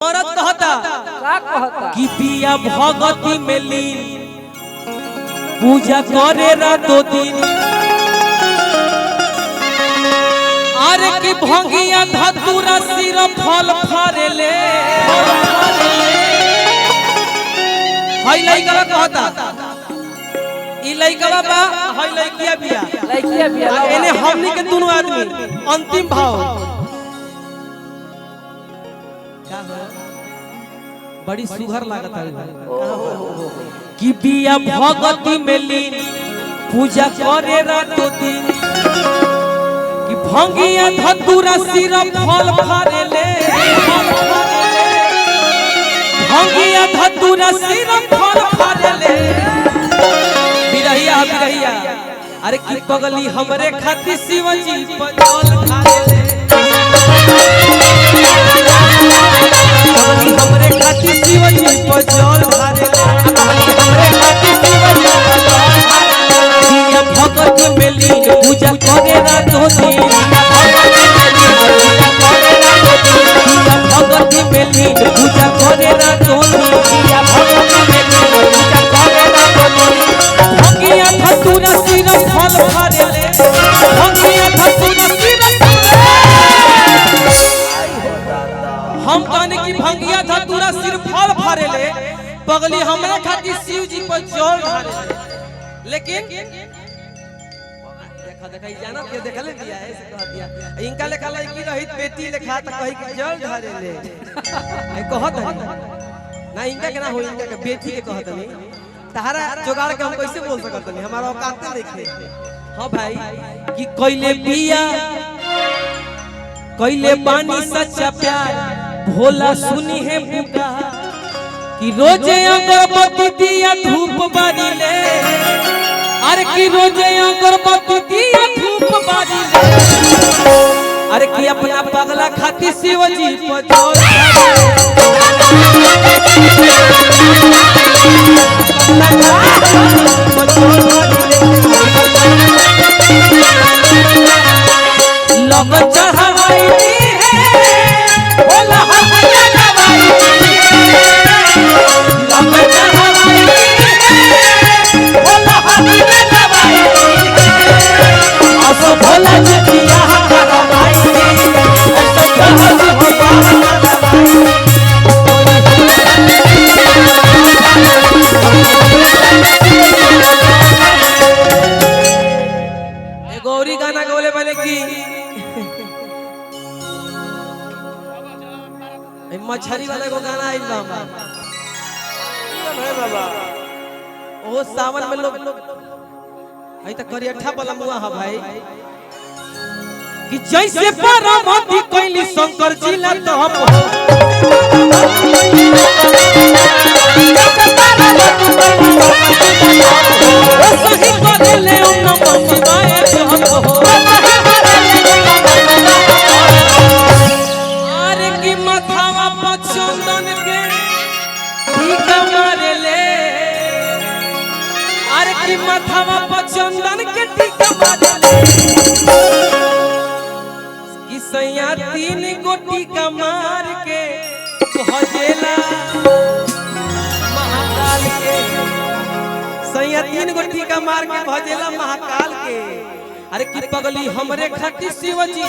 औरत कहता कि पिया भगती में लीन पूजा करे रातों दिन। अरे की भंगिया धतूरा सिर फल फारे ले। हाय लइका कहता ई लइका बा हाय लइकिया बिया एने हमनी के दोनों आदमी अंतिम भाव बड़ी सुघर लागत है कि बिया भगती में लीन पूजा करे रातों दिन। कि भंगिया धतूरा सिर फल फारे ले। भंगिया धतूरा सिर फल फारे ले। बिरहिया अरे की पगली हमरे खातिर शिवजी पजल खाले ले। हमरे खातिर शिवजी पजल खाले ले। हमरे खातिर शिवजी पजल खाले ले। बिया भगती में लीन पूजा करे रातों दिन। बिया भगती में लीन पूजा करे रातों दिन। बिया भगती में लीन पूजा करे रातों दिन। भंगिया धतूरा सिर फल फारे ले। भंगिया धतूरा सिर हम कहने की भंगिया धतूरा सिर फल फारे ले पगली हमरे खातिर शिव जी पर जल ढारे ले। लेकिन देखा जाना के देखले दिया है से कह दिया इनका लेखा लड़की रहित बेटी लेखा त कहि के जल ढारे ले ए कहत है ना इनका केना हो इनका के बेटी के कहत नहीं तारा जुगाड़ के हम कैसे बोल सकत नहीं हमारा औकात देखे। हां भाई कि कइले बिया कइले बानी सच्चा प्यार भोला सुनी है पुकार। कि रोजे अगरबत्ती दिया धूप बारी ले। अरे कि रोजे अगरबत्ती दिया धूप बारी ले। अरे कि अपना पगला खातिर शिवजी पजल लग चढ़ाई है भोला हल्ला दवाई लग चढ़ाई है भोला हल्ला दवाई असो भोला जतिया करवाई असो कहल भोला दवाई। ए गौरी गाना बोले बने की मछरी वाले को गाना आई बाबा ओ सावन में लोग आई त करियठा वाला मुआ है भाई। कि जैसे पार्वती कोइली शंकर जी ला तो हम सही करे ले नमः शिवाय जप हो। अरे की माथावा चंदन के टीका मारे ले। अरे की माथावा चंदन के टीका मारे ले। कि सैया 3 गो टीका मार के भजेला महाकाल के। सैया 3 गो टीका मार के भजेला महाकाल के। अरे की पगली हमरे खातिर शिवजी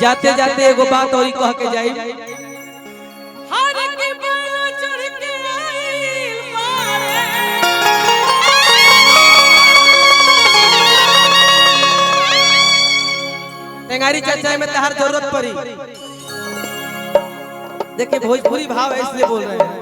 जाते जाते एगो बात और कह के जाई। टेंगारी चाचा में तहार जरूरत पड़ी। देखिए भोजपुरी भाव है इसलिए बोल रहे हैं।